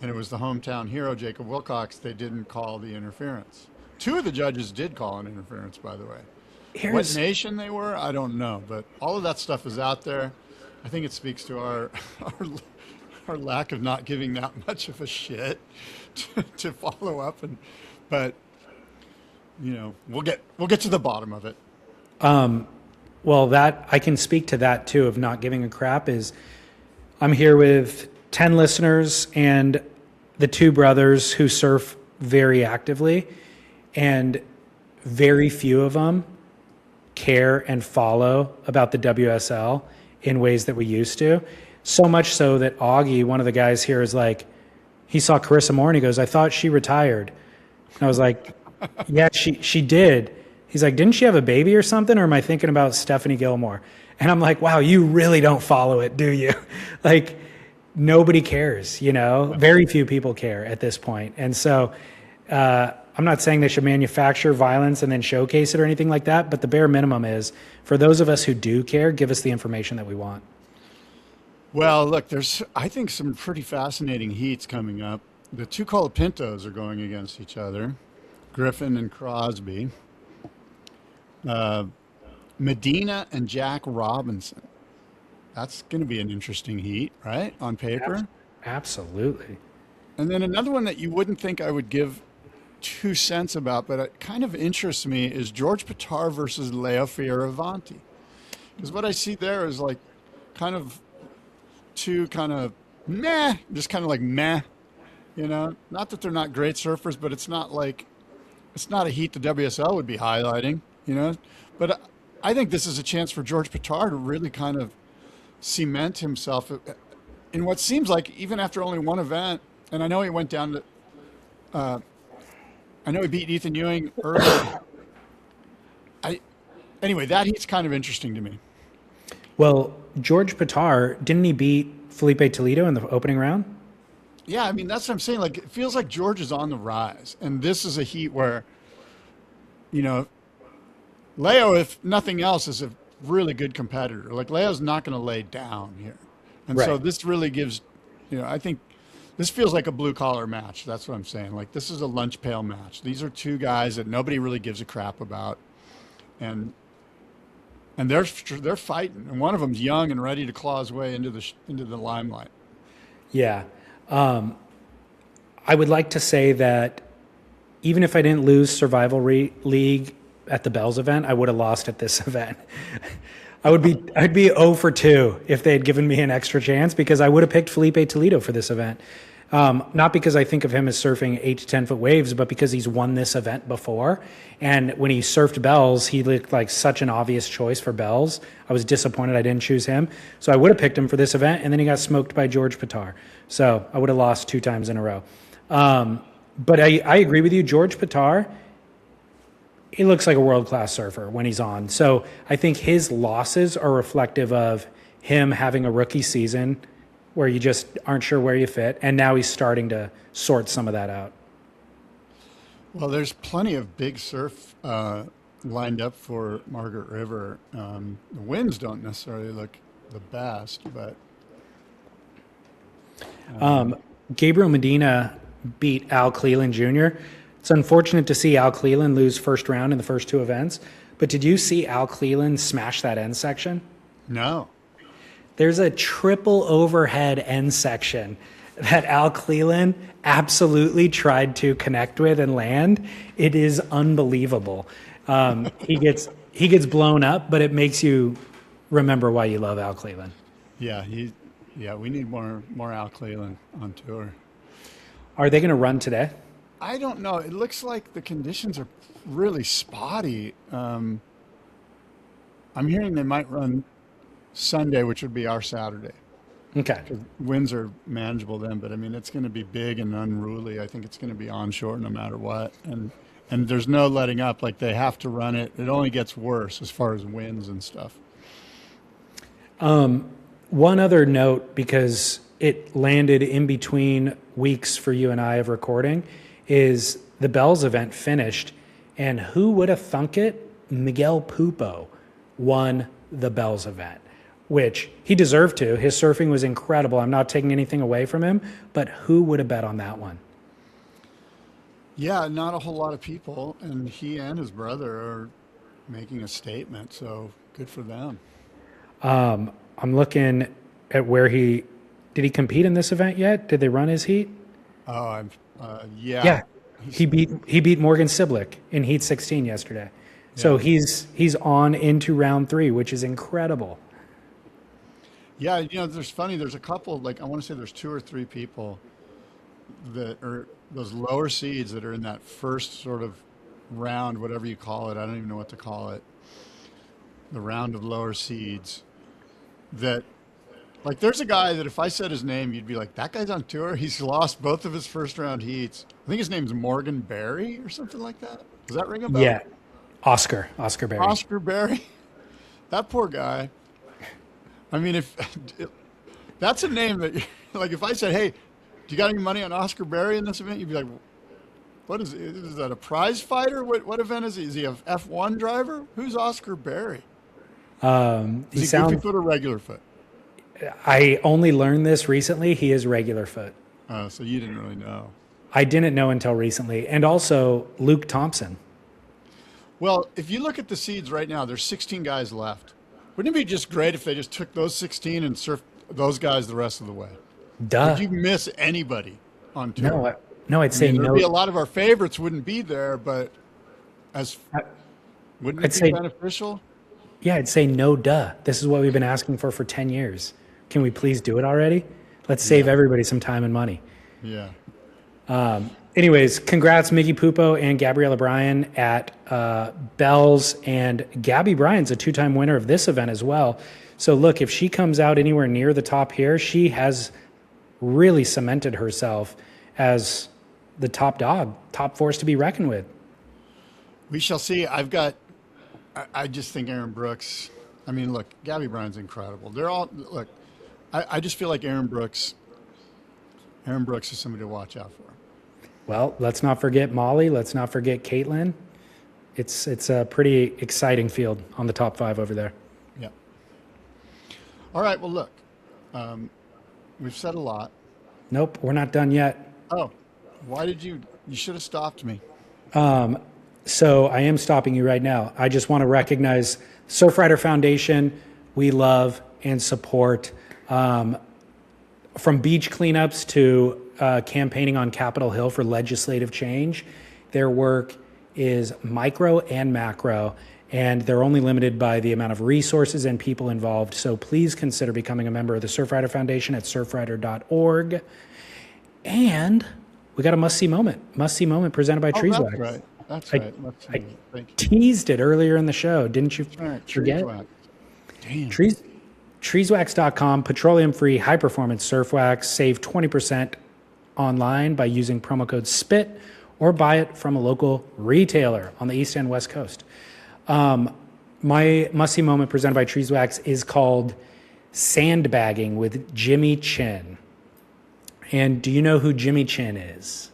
and it was the hometown hero, Jacob Wilcox, they didn't call the interference. 2 of the judges did call an interference, by the way. What nation they were, I don't know. But all of that stuff is out there. I think it speaks to our our lack of not giving that much of a shit to follow up, but we'll get to the bottom of it. Well, that I can speak to that too of not giving a crap. Is I'm here with 10 listeners and the two brothers who surf very actively, and very few of them care and follow about the WSL in ways that we used to. So much so that Augie, one of the guys here, is like, he saw Carissa Moore and he goes, "I thought she retired." And I was like, "Yeah, she did." He's like, "Didn't she have a baby or something? Or am I thinking about Stephanie Gilmore?" And I'm like, wow, you really don't follow it, do you? Like, nobody cares, Very few people care at this point. And so I'm not saying they should manufacture violence and then showcase it or anything like that, but the bare minimum is, for those of us who do care, give us the information that we want. Well, look, there's, I think, some pretty fascinating heats coming up. The two Colapintos are going against each other, Griffin and Crosby. Medina and Jack Robinson. That's going to be an interesting heat, right? On paper. Absolutely. And then another one that you wouldn't think I would give 2 cents about, but it kind of interests me, is George Pitar versus Leo Fioravanti. Because what I see there is like kind of two kind of meh, just kind of like meh, not that they're not great surfers, but it's not a heat the WSL would be highlighting, but I think this is a chance for George Pitar to really kind of cement himself in what seems like, even after only one event, and I know he went down to, I know he beat Ethan Ewing early. Anyway, that heat's kind of interesting to me. Well, George Pitar, didn't he beat Felipe Toledo in the opening round? Yeah, I mean, that's what I'm saying. Like, it feels like George is on the rise. And this is a heat where, Leo, if nothing else, is a really good competitor. Like, Leo's not going to lay down here. And so this really gives, I think this feels like a blue-collar match. That's what I'm saying. Like, this is a lunch pail match. These are two guys that nobody really gives a crap about. And they're fighting. And one of them's young and ready to claw his way into the limelight. Yeah. I would like to say that even if I didn't lose Survival League at the Bells event, I would have lost at this event. I'd be 0 for 2 if they had given me an extra chance, because I would have picked Felipe Toledo for this event. Not because I think of him as surfing 8 to 10 foot waves, but because he's won this event before. And when he surfed Bells, he looked like such an obvious choice for Bells. I was disappointed I didn't choose him. So I would have picked him for this event, and then he got smoked by George Pitar. So I would have lost 2 times in a row. But I agree with you. George Pitar, he looks like a world-class surfer when he's on. So I think his losses are reflective of him having a rookie season where you just aren't sure where you fit, and now he's starting to sort some of that out. Well, there's plenty of big surf lined up for Margaret River. The winds don't necessarily look the best, but... Gabriel Medina beat Al Cleland Jr. It's unfortunate to see Al Cleland lose first round in the first 2 events, but did you see Al Cleland smash that end section? No. There's a triple overhead end section that Al Cleland absolutely tried to connect with and land. It is unbelievable. He gets blown up, but it makes you remember why you love Al Cleland. Yeah, we need more Al Cleland on tour. Are they going to run today? I don't know. It looks like the conditions are really spotty. I'm hearing they might run Sunday, which would be our Saturday. Okay. Winds are manageable then, but I mean, it's going to be big and unruly. I think it's going to be onshore no matter what. And there's no letting up. Like, they have to run it. It only gets worse as far as winds and stuff. One other note, because it landed in between weeks for you and I of recording, is the Bells event finished, and who would have thunk it? Miguel Pupo won the Bells event, which he deserved to. His surfing was incredible. I'm not taking anything away from him, but who would have bet on that one? Yeah, not a whole lot of people, and he and his brother are making a statement, so good for them. I'm looking at where did he compete in this event yet? Did they run his heat? Oh, yeah. Yeah. He beat Morgan Siblick in heat 16 yesterday. So he's on into round 3, which is incredible. Yeah, there's a couple, like I want to say there's 2 or 3 people that are those lower seeds that are in that first sort of round, whatever you call it. I don't even know what to call it. The round of lower seeds that, like, there's a guy that if I said his name, you'd be like, that guy's on tour. He's lost both of his first round heats. I think his name's Morgan Berry or something like that. Does that ring a bell? Yeah. Oscar Berry. Oscar Berry. That poor guy. I mean, if that's a name that, like, if I said, hey, do you got any money on Oscar Berry in this event? You'd be like, what is that a prize fighter? What event is he? Is he a F1 driver? Who's Oscar Berry? Is he goofy foot or regular foot? I only learned this recently. He is regular foot. So you didn't really know. I didn't know until recently. And also Luke Thompson. Well, if you look at the seeds right now, there's 16 guys left. Wouldn't it be just great if they just took those 16 and surfed those guys the rest of the way? Duh. Would you miss anybody on tour? No, I'd say no. There'd be a lot of our favorites wouldn't be there, but wouldn't it be beneficial? Yeah, I'd say no, duh. This is what we've been asking for 10 years. Can we please do it already? Let's save everybody some time and money. Yeah. Anyways, congrats, Miggy Pupo and Gabriella Bryan at Bells. And Gabby Bryan's a 2-time winner of this event as well. So look, if she comes out anywhere near the top here, she has really cemented herself as the top dog, top force to be reckoned with. We shall see. I just think Aaron Brooks, I mean, look, Gabby Bryan's incredible. They're all, look, I just feel like Aaron Brooks is somebody to watch out for. Well, let's not forget Molly. Let's not forget Caitlin. It's a pretty exciting field on the top 5 over there. Yeah. All right. Well, look, we've said a lot. Nope, we're not done yet. Oh, why did you should have stopped me. So I am stopping you right now. I just want to recognize Surfrider Foundation. We love and support from beach cleanups to campaigning on Capitol Hill for legislative change. Their work is micro and macro, and they're only limited by the amount of resources and people involved. So please consider becoming a member of the Surfrider Foundation at surfrider.org. And we got a must-see moment presented by Treeswax. That's right. That's right. I teased it earlier in the show. Didn't you forget? Damn. Treeswax.com, petroleum-free, high-performance surf wax. Save 20% online by using promo code SPIT or buy it from a local retailer on the East and West Coast. My must-see moment presented by Treeswax is called Sandbagging with Jimmy Chin. And do you know who Jimmy Chin is?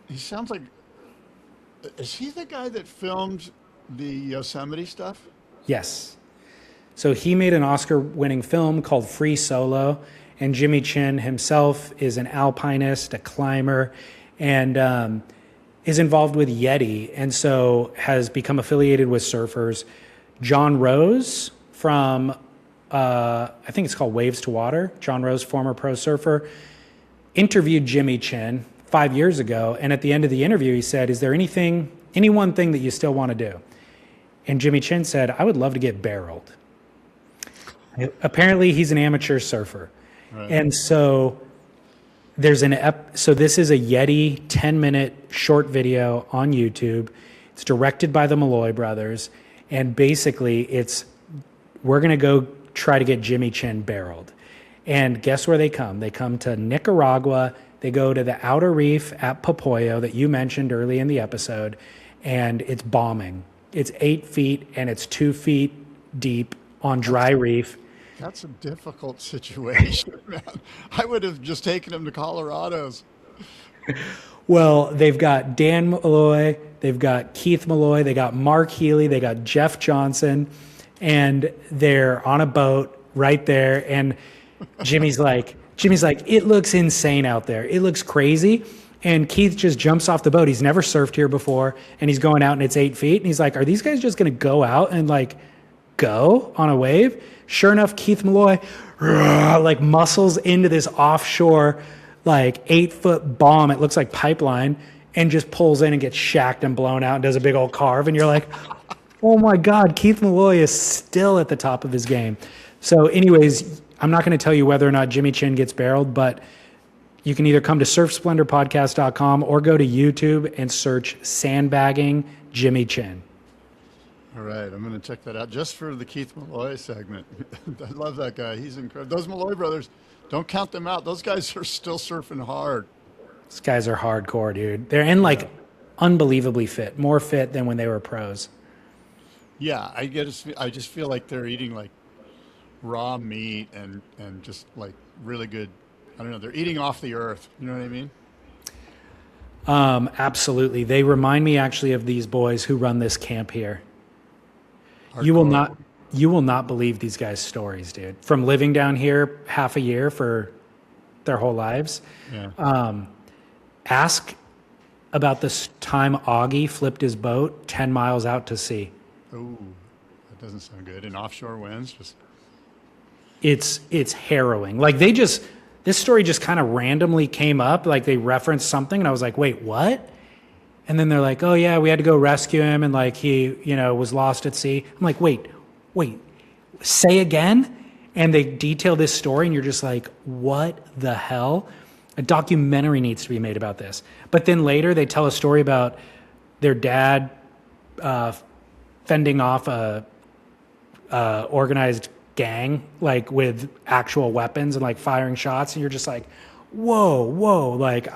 He sounds like, is he the guy that filmed the Yosemite stuff? Yes. So he made an Oscar-winning film called Free Solo, and Jimmy Chin himself is an alpinist, a climber, and is involved with Yeti, and so has become affiliated with surfers. John Rose from, I think it's called Waves to Water, John Rose, former pro surfer, interviewed Jimmy Chin 5 years ago, and at the end of the interview, he said, is there any one thing that you still want to do? And Jimmy Chin said, I would love to get barreled. Apparently, he's an amateur surfer. Right. And so there's so this is a Yeti 10-minute short video on YouTube. It's directed by the Malloy brothers. And basically, we're going to go try to get Jimmy Chin barreled. And guess where they come? They come to Nicaragua. They go to the outer reef at Popoyo that you mentioned early in the episode. And it's bombing. It's 8 feet and it's 2 feet deep on dry reef. That's a difficult situation, man. I would have just taken him to Colorado's. Well, they've got Dan Malloy, they've got Keith Malloy, they got Mark Healy, they got Jeff Johnson, and they're on a boat right there. And Jimmy's like, it looks insane out there. It looks crazy. And Keith just jumps off the boat. He's never surfed here before, and he's going out and it's 8 feet. And he's like, are these guys just going to go out and like go on a wave. Sure enough, Keith Malloy like muscles into this offshore like 8-foot bomb. It looks like pipeline, and just pulls in and gets shacked and blown out and does a big old carve. And you're like, oh my God, Keith Malloy is still at the top of his game. So anyways, I'm not going to tell you whether or not Jimmy Chin gets barreled, but you can either come to surfsplendorpodcast.com or go to YouTube and search sandbagging Jimmy Chin. All right, I'm going to check that out just for the Keith Malloy segment. I love that guy. He's incredible. Those Malloy brothers, don't count them out. Those guys are still surfing hard. These guys are hardcore, dude. They're in like unbelievably fit, more fit than when they were pros. Yeah, I just feel like they're eating like raw meat and just like really good. I don't know. They're eating off the earth. You know what I mean? Absolutely. They remind me actually of these boys who run this camp here. Hardcore. You will not believe these guys' stories, dude. From living down here half a year for their whole lives. Yeah. Ask about this time Augie flipped his boat 10 miles out to sea. Ooh, that doesn't sound good. And offshore winds, just it's harrowing. Like this story just kind of randomly came up. Like they referenced something, and I was like, wait, what? And then they're like, oh yeah, we had to go rescue him, and like he, was lost at sea. I'm like, wait, say again? And they detail this story, and you're just like, what the hell? A documentary needs to be made about this. But then later they tell a story about their dad fending off a organized gang, like with actual weapons and like firing shots. And you're just like, whoa. Like,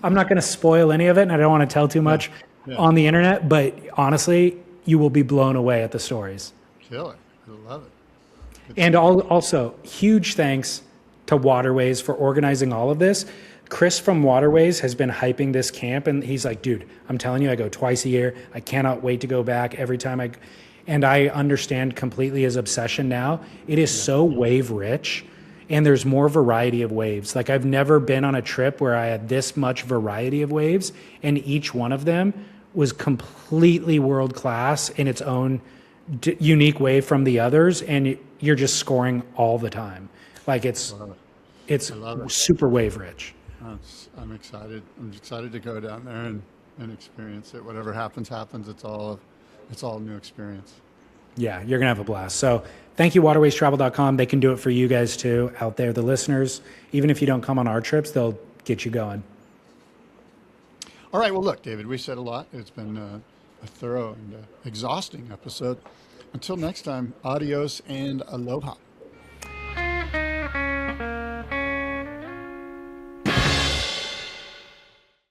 I'm not going to spoil any of it, and I don't want to tell too much on the internet, but honestly, you will be blown away at the stories. kill it. I love it. And also, huge thanks to Waterways for organizing all of this. Chris from Waterways has been hyping this camp, and he's like, dude, I'm telling you, I go twice a year. I cannot wait to go back every time and I understand completely his obsession now. It is so wave rich, and there's more variety of waves. Like, I've never been on a trip where I had this much variety of waves, and each one of them was completely world class in its own unique wave from the others, and you're just scoring all the time. Like, it's super wave rich. I'm excited. I'm excited to go down there and experience it. Whatever happens. It's all a new experience. Yeah, you're going to have a blast. So thank you, waterwaystravel.com. They can do it for you guys too out there, the listeners. Even if you don't come on our trips, they'll get you going. All right. Well, look, David, we said a lot. It's been a thorough and exhausting episode. Until next time, adios and aloha.